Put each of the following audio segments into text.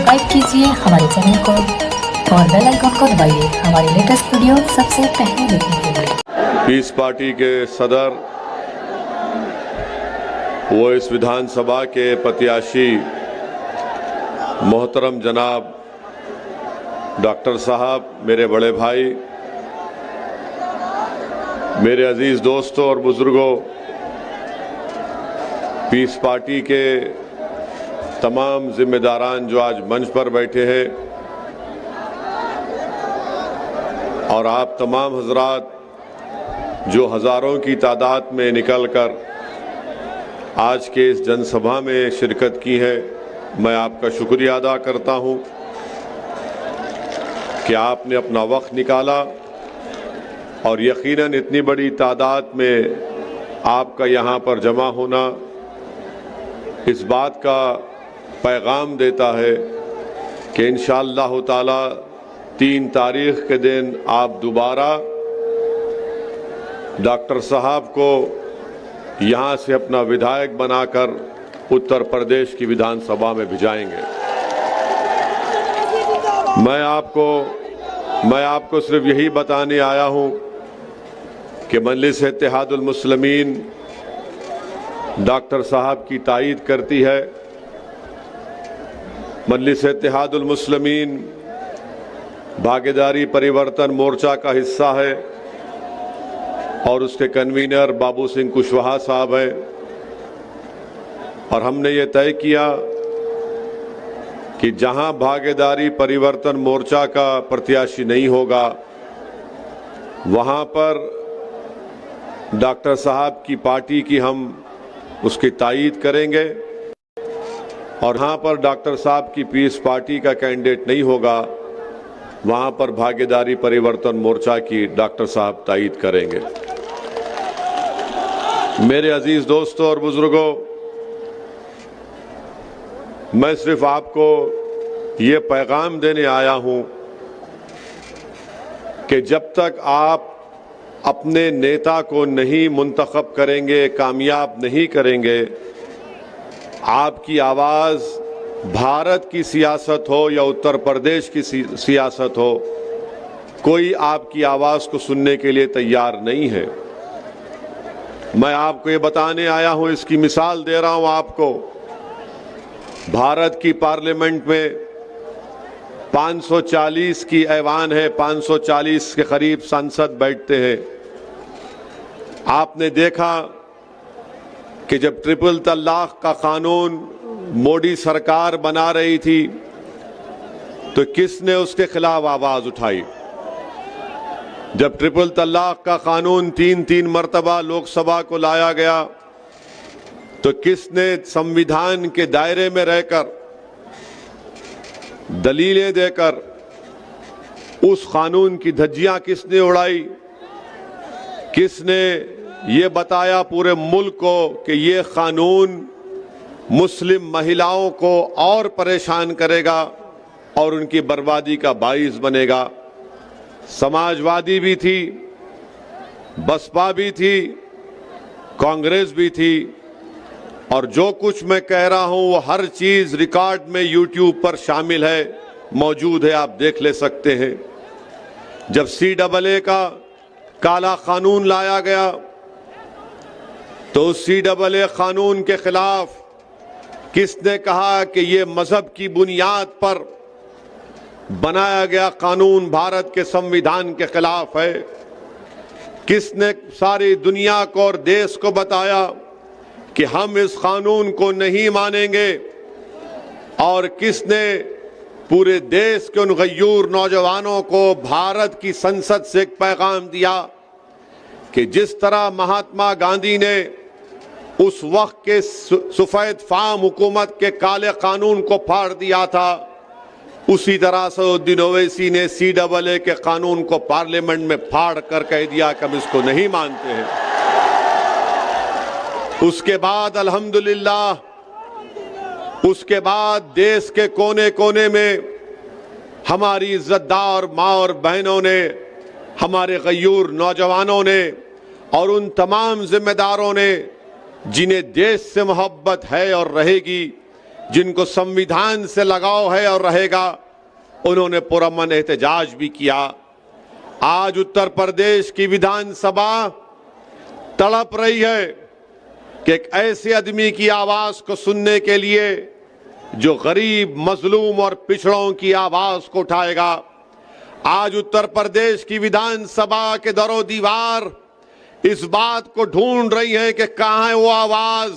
Subscribe कीजिए हमारे channel को और बेल आइकन को दबाइए हमारी लेटेस्ट वीडियो सबसे पहले देखने के लिए। पीस पार्टी के सदर वो इस विधानसभा के प्रत्याशी मोहतरम जनाब डॉक्टर साहब, मेरे बड़े भाई, मेरे अजीज दोस्तों और बुजुर्गों, पीस पार्टी के तमाम जिम्मेदारान जो आज मंच पर बैठे हैं और आप तमाम हजरात जो हजारों की तादाद में निकलकर आज के इस जनसभा में शिरकत की है, मैं आपका शुक्रिया अदा करता हूं कि आपने अपना वक्त निकाला और यकीनन इतनी बड़ी तादाद में आपका यहाँ पर जमा होना इस बात का पैगाम देता है कि इंशाअल्लाह ताला 3 तारीख के दिन आप दोबारा डॉक्टर साहब को यहाँ से अपना विधायक बनाकर उत्तर प्रदेश की विधानसभा में भिजाएंगे। मैं आपको सिर्फ यही बताने आया हूँ कि मजलिस इत्तेहादुल मुस्लिमीन डॉक्टर साहब की तायीद करती है। मजलिस इत्तेहादुल मुस्लिमीन भागीदारी परिवर्तन मोर्चा का हिस्सा है और उसके कन्वीनर बाबू सिंह कुशवाहा साहब हैं और हमने ये तय किया कि जहां भागीदारी परिवर्तन मोर्चा का प्रत्याशी नहीं होगा वहां पर डॉक्टर साहब की पार्टी की हम उसकी तायीद करेंगे और यहाँ पर डॉक्टर साहब की पीस पार्टी का कैंडिडेट नहीं होगा वहां पर भागीदारी परिवर्तन मोर्चा की डॉक्टर साहब तायीद करेंगे। मेरे अजीज दोस्तों और बुजुर्गों, मैं सिर्फ आपको ये पैगाम देने आया हूं कि जब तक आप अपने नेता को नहीं मुंतखब करेंगे, कामयाब नहीं करेंगे, आपकी आवाज़ भारत की सियासत हो या उत्तर प्रदेश की सियासत हो, कोई आपकी आवाज़ को सुनने के लिए तैयार नहीं है। मैं आपको ये बताने आया हूं, इसकी मिसाल दे रहा हूं आपको। भारत की पार्लियामेंट में 540 की ऐवान है, 540 के करीब सांसद बैठते हैं। आपने देखा कि जब ट्रिपल तलाक का कानून मोदी सरकार बना रही थी तो किसने उसके खिलाफ आवाज उठाई? जब ट्रिपल तलाक का कानून 3 मर्तबा लोकसभा को लाया गया तो किसने संविधान के दायरे में रहकर दलीलें देकर उस कानून की धज्जियां किसने उड़ाई? किसने ये बताया पूरे मुल्क को कि ये कानून मुस्लिम महिलाओं को और परेशान करेगा और उनकी बर्बादी का बाइस बनेगा? समाजवादी भी थी, बसपा भी थी, कांग्रेस भी थी और जो कुछ मैं कह रहा हूं वो हर चीज रिकॉर्ड में यूट्यूब पर शामिल है, मौजूद है, आप देख ले सकते हैं। जब CAA का काला कानून लाया गया तो उस CAA कानून के खिलाफ किसने कहा कि ये मजहब की बुनियाद पर बनाया गया कानून भारत के संविधान के खिलाफ है? किसने सारी दुनिया को और देश को बताया कि हम इस कानून को नहीं मानेंगे? और किसने पूरे देश के उन गयूर नौजवानों को भारत की संसद से एक पैगाम दिया कि जिस तरह महात्मा गांधी ने उस वक्त के सफेद फाम हुकूमत के काले कानून को फाड़ दिया था, उसी तरह सऊद्दीन ओवैसी ने CAA के कानून को पार्लियामेंट में फाड़ कर कह दिया कि हम इसको नहीं मानते हैं। उसके बाद अल्हम्दुलिल्लाह, उसके बाद देश के कोने कोने में हमारी इज्जतदार माँ और बहनों ने, हमारे गयूर नौजवानों ने और उन तमाम जिम्मेदारों ने जिन्हें देश से मोहब्बत है और रहेगी, जिनको संविधान से लगाव है और रहेगा, उन्होंने पुरअमन एहतजाज भी किया। आज उत्तर प्रदेश की विधानसभा तड़प रही है कि एक ऐसे आदमी की आवाज को सुनने के लिए जो गरीब, मजलूम और पिछड़ों की आवाज को उठाएगा। आज उत्तर प्रदेश की विधानसभा के दरो दीवार इस बात को ढूंढ रही है कि कहां है वो आवाज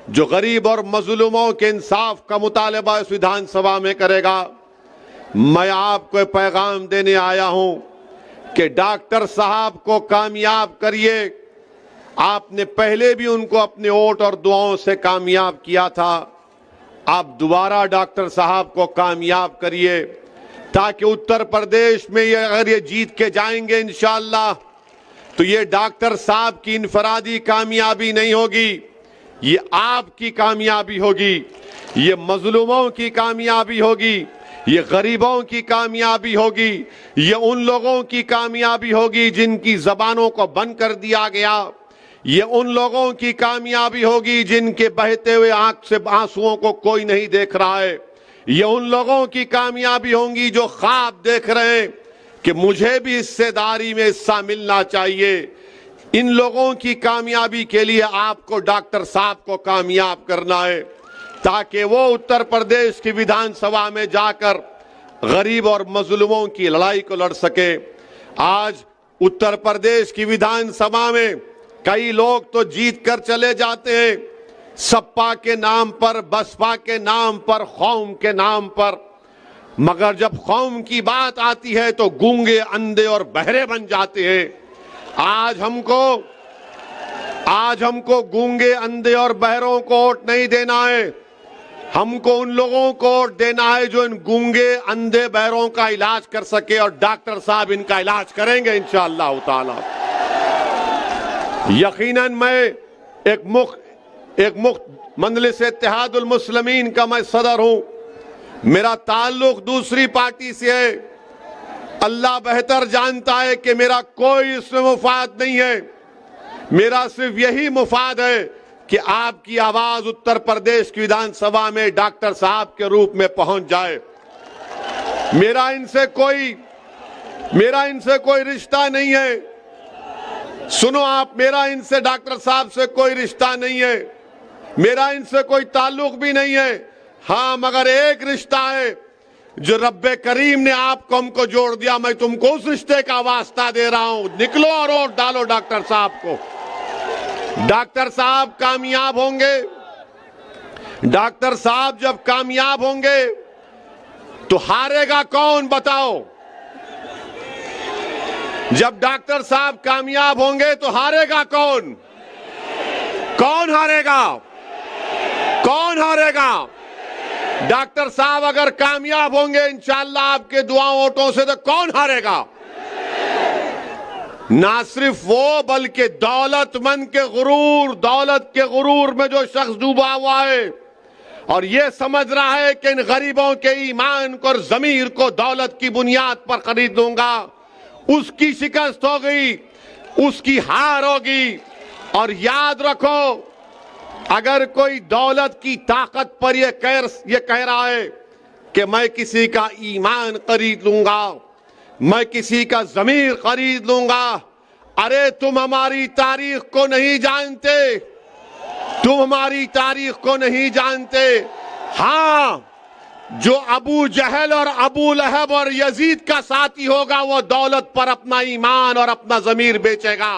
जो गरीब और मजलूमों के इंसाफ का मुतालबा इस विधानसभा में करेगा। मैं आपको पैगाम देने आया हूं कि डॉक्टर साहब को कामयाब करिए। आपने पहले भी उनको अपने वोट और दुआओं से कामयाब किया था, आप दोबारा डॉक्टर साहब को कामयाब करिए ताकि उत्तर प्रदेश में अगर ये जीत के जाएंगे इंशाअल्लाह तो ये डॉक्टर साहब की इनफरादी कामयाबी नहीं होगी, ये आपकी कामयाबी होगी, ये मजलूमों की कामयाबी होगी, ये गरीबों की कामयाबी होगी, ये उन लोगों की कामयाबी होगी जिनकी जबानों को बंद कर दिया गया, ये उन लोगों की कामयाबी होगी जिनके बहते हुए आंख से आंसुओं को कोई नहीं देख रहा है, ये उन लोगों की कामयाबी होंगी जो ख्वाब देख रहे हैं कि मुझे भी हिस्सेदारी में हिस्सा मिलना चाहिए। इन लोगों की कामयाबी के लिए आपको डॉक्टर साहब को कामयाब करना है ताकि वो उत्तर प्रदेश की विधानसभा में जाकर गरीब और मजलूमों की लड़ाई को लड़ सके। आज उत्तर प्रदेश की विधानसभा में कई लोग तो जीत कर चले जाते हैं सपा के नाम पर, बसपा के नाम पर, कौम के नाम पर, मगर जब कौम की बात आती है तो गूंगे, अंधे और बहरे बन जाते हैं। आज हमको गूंगे, अंधे और बहरों को वोट नहीं देना है, हमको उन लोगों को वोट देना है जो इन गूंगे, अंधे, बहरों का इलाज कर सके और डॉक्टर साहब इनका इलाज करेंगे इंशाअल्लाह ताला। यकीनन मैं एक मुख्त मजलिस इत्तेहादुल मुस्लिमीन का मैं सदर हूं, मेरा ताल्लुक दूसरी पार्टी से है। अल्लाह बेहतर जानता है कि मेरा कोई इसमें मुफाद नहीं है, मेरा सिर्फ यही मुफाद है कि आपकी आवाज उत्तर प्रदेश की विधानसभा में डॉक्टर साहब के रूप में पहुंच जाए। मेरा इनसे कोई रिश्ता नहीं है, सुनो आप, मेरा इनसे डॉक्टर साहब से कोई रिश्ता नहीं है, मेरा इनसे कोई ताल्लुक भी नहीं है। हाँ, मगर एक रिश्ता है जो रब्बे करीम ने आपको हमको जोड़ दिया, मैं तुमको उस रिश्ते का वास्ता दे रहा हूं, निकलो और वोट डालो डॉक्टर साहब को। डॉक्टर साहब कामयाब होंगे, डॉक्टर साहब जब कामयाब होंगे तो हारेगा कौन बताओ? जब डॉक्टर साहब कामयाब होंगे तो हारेगा कौन? कौन हारेगा? कौन हारेगा? डॉक्टर साहब अगर कामयाब होंगे इंशाअल्लाह आपके दुआ वोटों से तो कौन हारेगा? ना सिर्फ वो बल्कि दौलत के गुरूर में जो शख्स डूबा हुआ है और ये समझ रहा है कि इन गरीबों के ईमान को और जमीर को दौलत की बुनियाद पर खरीद लूंगा, उसकी शिकस्त हो गई, उसकी हार होगी। और याद रखो, अगर कोई दौलत की ताकत पर ये कह रहा है कि मैं किसी का ईमान खरीद लूंगा, मैं किसी का जमीर खरीद लूंगा, अरे तुम हमारी तारीख को नहीं जानते, तुम हमारी तारीख को नहीं जानते। हाँ, जो अबू जहल और अबू लहब और यजीद का साथी होगा वो दौलत पर अपना ईमान और अपना जमीर बेचेगा।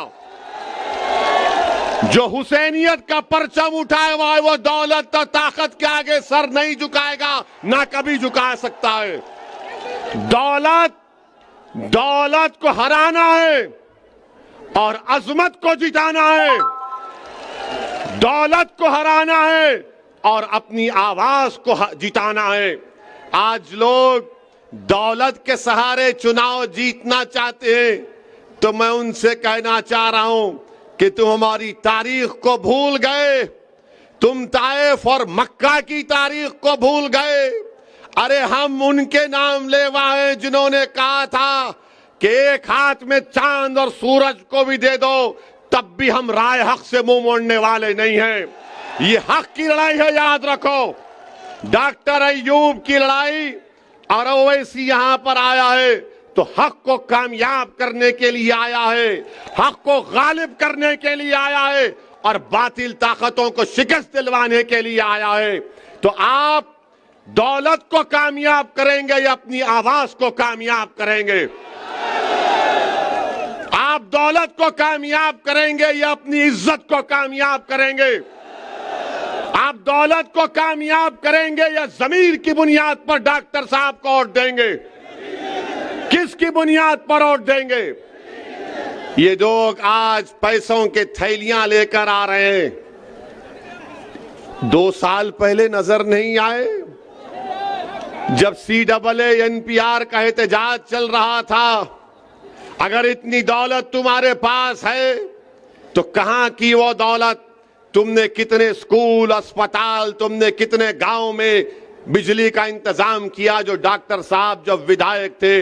जो हुसैनियत का परचम उठाए हुआ है वो दौलत और ताकत के आगे सर नहीं झुकाएगा, ना कभी झुका सकता है। दौलत को हराना है और अजमत को जिताना है, दौलत को हराना है और अपनी आवाज को जिताना है। आज लोग दौलत के सहारे चुनाव जीतना चाहते हैं, तो मैं उनसे कहना चाह रहा हूं कि तुम हमारी तारीख को भूल गए, तुम ताइफ और मक्का की तारीख को भूल गए। अरे हम उनके नाम लेवा हैं जिन्होंने कहा था कि एक हाथ में चांद और सूरज को भी दे दो तब भी हम राय हक से मुंह मोड़ने वाले नहीं हैं। ये हक की लड़ाई है, याद रखो। डॉक्टर अय्यूब की लड़ाई और ओवैसी यहां पर आया है तो हक को कामयाब करने के लिए आया है, हक को गालिब करने के लिए आया है और बातिल ताकतों को शिकस्त दिलवाने के लिए आया है। तो आप दौलत को कामयाब करेंगे या अपनी आवाज को कामयाब करेंगे? आप दौलत को कामयाब करेंगे या अपनी इज्जत को कामयाब करेंगे? आप दौलत को कामयाब करेंगे या जमीर की बुनियाद पर डॉक्टर साहब को वोट देंगे? किसकी बुनियाद पर वोट देंगे? ये लोग आज पैसों के थैलियां लेकर आ रहे हैं, 2 साल पहले नजर नहीं आए जब CAA NPR का एहतजाज चल रहा था? अगर इतनी दौलत तुम्हारे पास है तो कहां की वो दौलत? तुमने कितने स्कूल, अस्पताल, तुमने कितने गांव में बिजली का इंतजाम किया? जो डॉक्टर साहब जब विधायक थे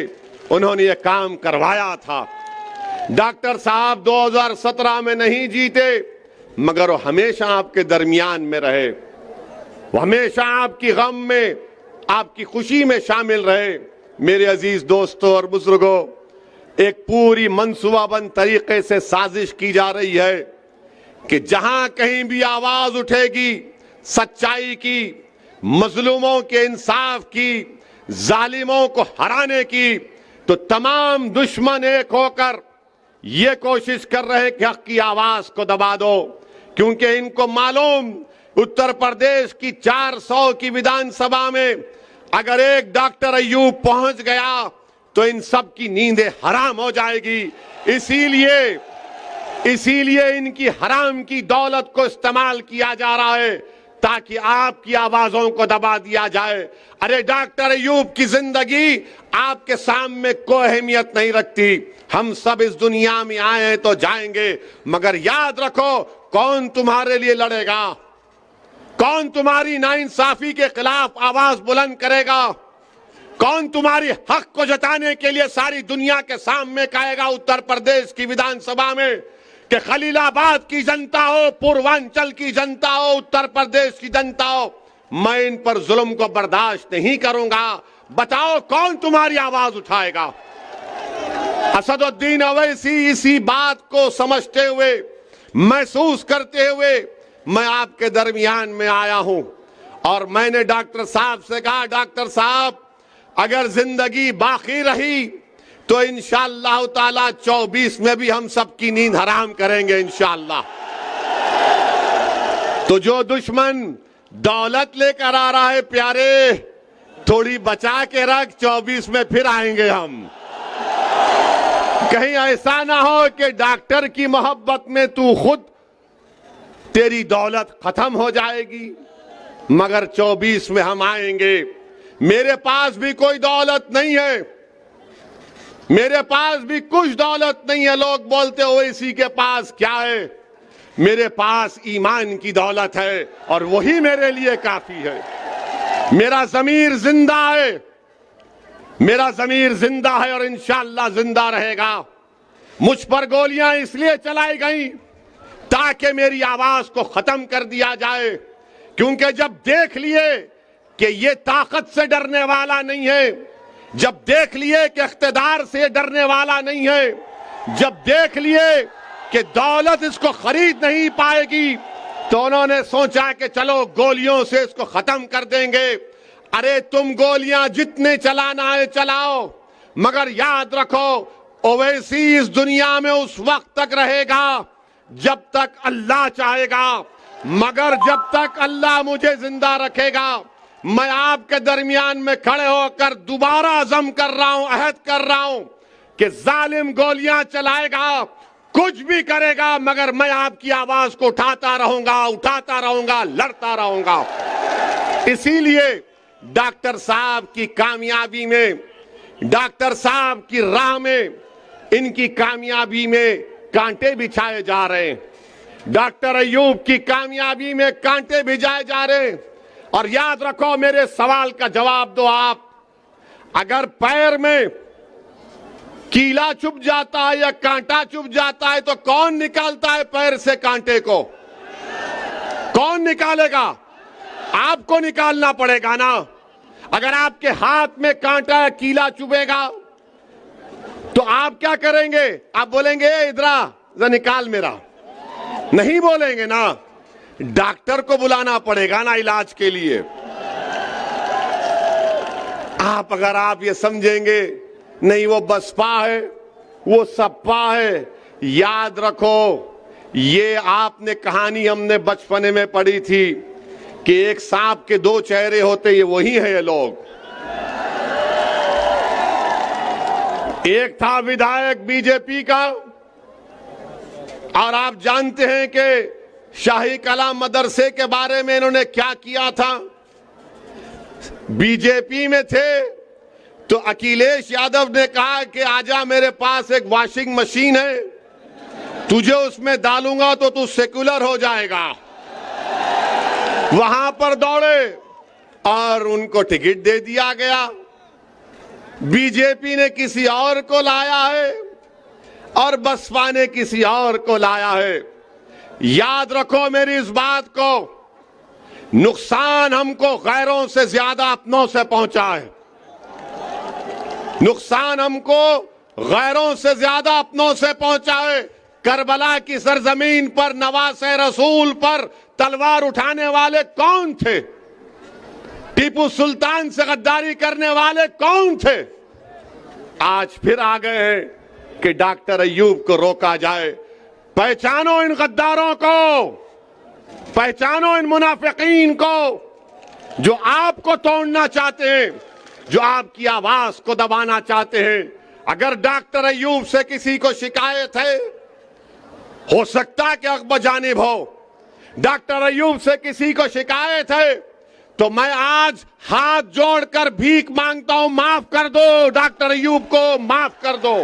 उन्होंने ये काम करवाया था। डॉक्टर साहब 2017 में नहीं जीते मगर वो हमेशा आपके दरमियान में रहे, वो हमेशा आपकी गम में, आपकी खुशी में शामिल रहे। मेरे अजीज दोस्तों और बुजुर्गों, एक पूरी मंसूबाबंद तरीके से साजिश की जा रही है कि जहां कहीं भी आवाज उठेगी सच्चाई की, मजलूमों के इंसाफ की, जालिमों को हराने की, तो तमाम दुश्मन एक होकर ये कोशिश कर रहे कि हक की आवाज को दबा दो, क्योंकि इनको मालूम उत्तर प्रदेश की 400 की विधानसभा में अगर एक डॉक्टर अय्यूब पहुंच गया तो इन सब की नींदें हराम हो जाएगी। इसीलिए इनकी हराम की दौलत को इस्तेमाल किया जा रहा है ताकि आपकी आवाजों को दबा दिया जाए। अरे डॉक्टर अय्यूब की जिंदगी आपके सामने कोई अहमियत नहीं रखती। हम सब इस दुनिया में आए हैं तो जाएंगे, मगर याद रखो कौन तुम्हारे लिए लड़ेगा, कौन तुम्हारी नाइंसाफी के खिलाफ आवाज बुलंद करेगा, कौन तुम्हारी हक को जताने के लिए सारी दुनिया के सामने कहेगा उत्तर प्रदेश की विधानसभा में कि खलीलाबाद की जनता हो, पूर्वांचल की जनता हो, उत्तर प्रदेश की जनता हो, मैं इन पर जुल्म को बर्दाश्त नहीं करूंगा। बताओ कौन तुम्हारी आवाज उठाएगा? असदुद्दीन ओवैसी इसी बात को समझते हुए, महसूस करते हुए मैं आपके दरमियान में आया हूं और मैंने डॉक्टर साहब से कहा, डॉक्टर साहब अगर जिंदगी बाकी रही तो इंशाअल्लाह ताला 24 में भी हम सबकी नींद हराम करेंगे इंशाअल्लाह। तो जो दुश्मन दौलत लेकर आ रहा है प्यारे, थोड़ी बचा के रख, 24 में फिर आएंगे हम। कहीं ऐसा ना हो कि डॉक्टर की मोहब्बत में तू खुद, तेरी दौलत खत्म हो जाएगी, मगर 24 में हम आएंगे। मेरे पास भी कोई दौलत नहीं है, मेरे पास भी कुछ दौलत नहीं है। लोग बोलते हो इसी के पास क्या है? मेरे पास ईमान की दौलत है और वही मेरे लिए काफी है। मेरा ज़मीर जिंदा है, मेरा ज़मीर जिंदा है और इंशाअल्लाह जिंदा रहेगा। मुझ पर गोलियां इसलिए चलाई गई ताकि मेरी आवाज को खत्म कर दिया जाए, क्योंकि जब देख लिए कि ये ताकत से डरने वाला नहीं है, जब देख लिए कि इख्तिदार से डरने वाला नहीं है, जब देख लिए कि दौलत इसको खरीद नहीं पाएगी, तो उन्होंने सोचा कि चलो गोलियों से इसको खत्म कर देंगे। अरे तुम गोलियां जितने चलाना है चलाओ, मगर याद रखो ओवैसी इस दुनिया में उस वक्त तक रहेगा जब तक अल्लाह चाहेगा, मगर जब तक अल्लाह मुझे जिंदा रखेगा, मैं आपके दरमियान में खड़े होकर दोबारा अज़म कर रहा हूं, अहद कर रहा हूं कि जालिम गोलियां चलाएगा, कुछ भी करेगा, मगर मैं आपकी आवाज को उठाता रहूंगा, लड़ता रहूंगा। इसीलिए डॉक्टर साहब की कामयाबी में, डॉक्टर साहब की राह में, इनकी कामयाबी में कांटे बिछाए जा रहे हैं। डॉक्टर अय्यूब की कामयाबी में कांटे भिजाए जा रहे हैं। और याद रखो, मेरे सवाल का जवाब दो आप, अगर पैर में कीला चुभ जाता है या कांटा चुभ जाता है तो कौन निकालता है पैर से कांटे को? कौन निकालेगा? आपको निकालना पड़ेगा ना। अगर आपके हाथ में कांटा कीला चुभेगा तो आप क्या करेंगे? आप बोलेंगे इधरा जरा निकाल मेरा, नहीं बोलेंगे ना। डॉक्टर को बुलाना पड़ेगा ना इलाज के लिए। अगर आप ये समझेंगे नहीं वो बसपा है, वो सपा है, याद रखो ये आपने कहानी हमने बचपने में पढ़ी थी कि एक सांप के दो चेहरे होते, ये वही है ये लोग। एक था विधायक बीजेपी का, और आप जानते हैं कि शाही कला मदरसे के बारे में इन्होंने क्या किया था। बीजेपी में थे तो अखिलेश यादव ने कहा कि आजा मेरे पास एक वॉशिंग मशीन है, तुझे उसमें डालूंगा तो तू सेक्युलर हो जाएगा। वहां पर दौड़े और उनको टिकट दे दिया गया। बीजेपी ने किसी और को लाया है और बसपा ने किसी और को लाया है। याद रखो मेरी इस बात को, नुकसान हमको गैरों से ज्यादा अपनों से पहुंचा है। नुकसान हमको गैरों से ज्यादा अपनों से पहुंचा है। करबला की सरजमीन पर नवासे रसूल पर तलवार उठाने वाले कौन थे? टीपू सुल्तान से गद्दारी करने वाले कौन थे? आज फिर आ गए हैं कि डॉक्टर अय्यूब को रोका जाए। पहचानो इन गद्दारों को, पहचानो इन मुनाफिकीन को जो आपको तोड़ना चाहते हैं, जो आपकी आवाज को दबाना चाहते हैं। अगर डॉक्टर अय्यूब से किसी को शिकायत है, हो सकता है कि अकबर जानिब हो, डॉक्टर अय्यूब से किसी को शिकायत है तो मैं आज हाथ जोड़कर भीख मांगता हूं, माफ कर दो डॉक्टर अय्यूब को, माफ कर दो।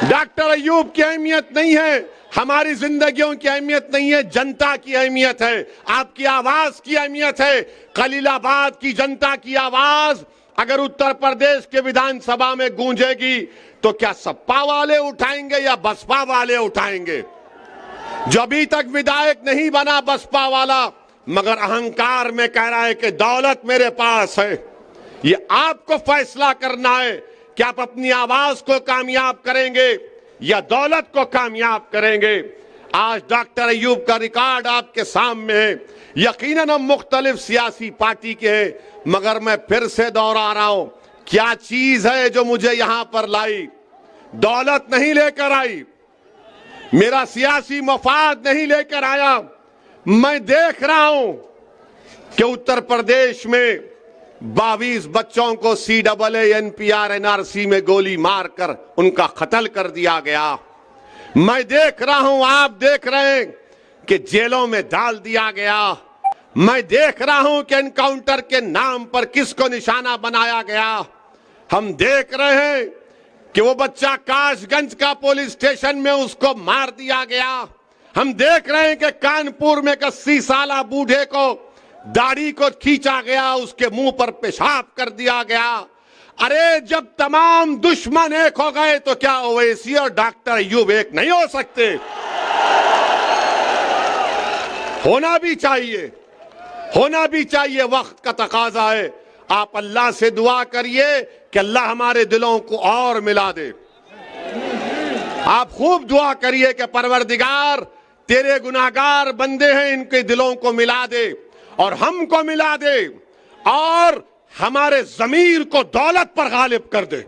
डॉक्टर अय्यूब की अहमियत नहीं है, हमारी जिंदगियों की अहमियत नहीं है, जनता की अहमियत है, आपकी आवाज की अहमियत है। खलीलाबाद की जनता की आवाज अगर उत्तर प्रदेश के विधानसभा में गूंजेगी तो क्या सपा वाले उठाएंगे या बसपा वाले उठाएंगे? जो अभी तक विधायक नहीं बना बसपा वाला, मगर अहंकार में कह रहा है कि दौलत मेरे पास है, ये आपको फैसला करना है कि आप अपनी आवाज को कामयाब करेंगे या दौलत को कामयाब करेंगे। आज डॉक्टर अय्यूब का रिकॉर्ड आपके सामने है। यकीनन हम मुख्तलिफ सियासी पार्टी के हैं, मगर मैं फिर से दोहरा रहा हूं, क्या चीज है जो मुझे यहां पर लाई? दौलत नहीं लेकर आई, मेरा सियासी मफाद नहीं लेकर आया। मैं देख रहा हूं कि उत्तर प्रदेश में 22 बच्चों को CAA NPR NRC में गोली मारकर उनका कत्ल कर दिया गया। मैं देख रहा हूं, आप देख रहे हैं कि जेलों में डाल दिया गया। मैं देख रहा हूं कि एनकाउंटर के नाम पर किसको निशाना बनाया गया। हम देख रहे हैं कि वो बच्चा कासगंज का पुलिस स्टेशन में उसको मार दिया गया। हम देख रहे हैं कि कानपुर में 80 साल बूढ़े को दाढ़ी को खींचा गया, उसके मुंह पर पेशाब कर दिया गया। अरे जब तमाम दुश्मन एक हो गए तो क्या ओवैसी और डॉक्टर अय्यूब एक नहीं हो सकते? होना भी चाहिए, होना भी चाहिए, वक्त का तकाजा है। आप अल्लाह से दुआ करिए कि अल्लाह हमारे दिलों को और मिला दे। आप खूब दुआ करिए कि परवरदिगार तेरे गुनाहगार बंदे हैं, इनके दिलों को मिला दे और हमको मिला दे और हमारे जमीर को दौलत पर गालिब कर दे।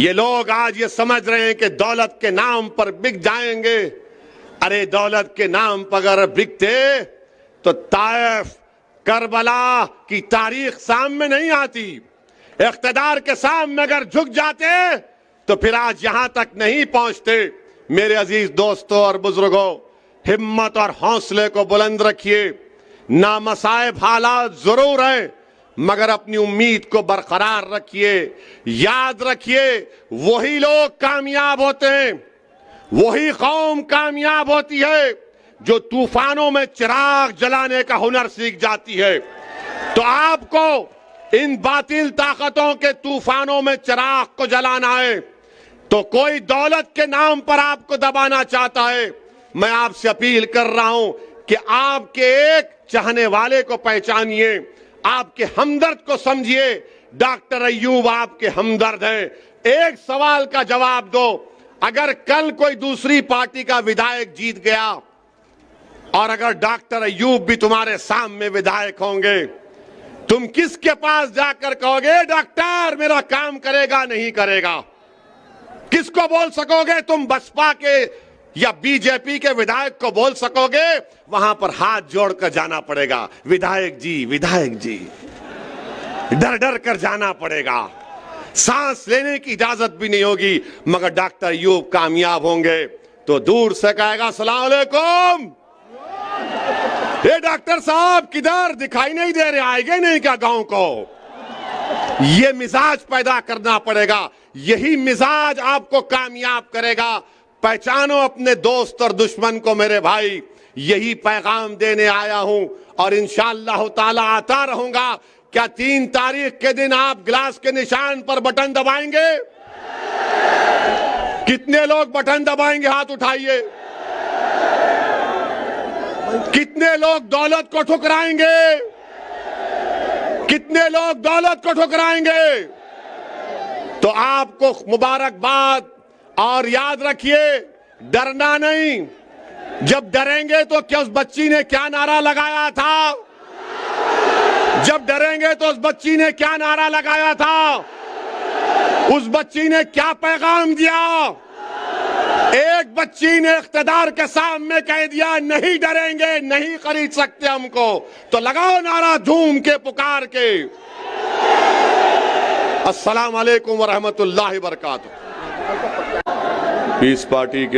ये लोग आज ये समझ रहे हैं कि दौलत के नाम पर बिक जाएंगे। अरे दौलत के नाम पर अगर बिकते तो ताइफ, करबला की तारीख सामने नहीं आती। इख्तिदार के सामने अगर झुक जाते तो फिर आज यहां तक नहीं पहुंचते। मेरे अजीज दोस्तों और बुजुर्गों, हिम्मत और हौसले को बुलंद रखिए। नामसाइब हालात जरूर हैं, मगर अपनी उम्मीद को बरकरार रखिए। याद रखिए, वही लोग कामयाब होते हैं, वही कौम कामयाब होती है जो तूफानों में चिराग जलाने का हुनर सीख जाती है। तो आपको इन बातिल ताकतों के तूफानों में चिराग को जलाना है। तो कोई दौलत के नाम पर आपको दबाना चाहता है, मैं आपसे अपील कर रहा हूं कि आपके एक चाहने वाले को पहचानिए, आपके हमदर्द को समझिए। डॉक्टर अय्यूब आपके हमदर्द हैं। एक सवाल का जवाब दो, अगर कल कोई दूसरी पार्टी का विधायक जीत गया और अगर डॉक्टर अय्यूब भी तुम्हारे सामने विधायक होंगे, तुम किसके पास जाकर कहोगे डॉक्टर मेरा काम करेगा नहीं करेगा? किसको बोल सकोगे? तुम बसपा के या बीजेपी के विधायक को बोल सकोगे? वहां पर हाथ जोड़कर जाना पड़ेगा, विधायक जी विधायक जी, डर डर कर जाना पड़ेगा, सांस लेने की इजाजत भी नहीं होगी। मगर डॉक्टर अय्यूब कामयाब होंगे तो दूर से कहेगा अस्सलाम वालेकुम, ये डॉक्टर साहब किधर, दिखाई नहीं दे रहे, आएंगे नहीं क्या गांव को? ये मिजाज पैदा करना पड़ेगा। यही मिजाज आपको कामयाब करेगा। पहचानो अपने दोस्त और दुश्मन को मेरे भाई। यही पैगाम देने आया हूं और इंशाअल्लाह ताला आता रहूंगा। क्या 3 तारीख के दिन आप ग्लास के निशान पर बटन दबाएंगे? कितने लोग बटन दबाएंगे? हाथ उठाइए। कितने लोग दौलत को ठुकराएंगे? कितने लोग दौलत को ठुकराएंगे? तो आपको मुबारकबाद। और याद रखिए, डरना नहीं। जब डरेंगे तो क्या उस बच्ची ने क्या नारा लगाया था? जब डरेंगे तो उस बच्ची ने क्या नारा लगाया था? उस बच्ची ने क्या पैगाम दिया? एक बच्ची ने इख्तिदार के सामने कह दिया नहीं डरेंगे, नहीं खरीद सकते हमको, तो लगाओ नारा धूम के पुकार के। अस्सलाम वालेकुम व रहमतुल्लाहि व बरकातुहू। पीस पार्टी के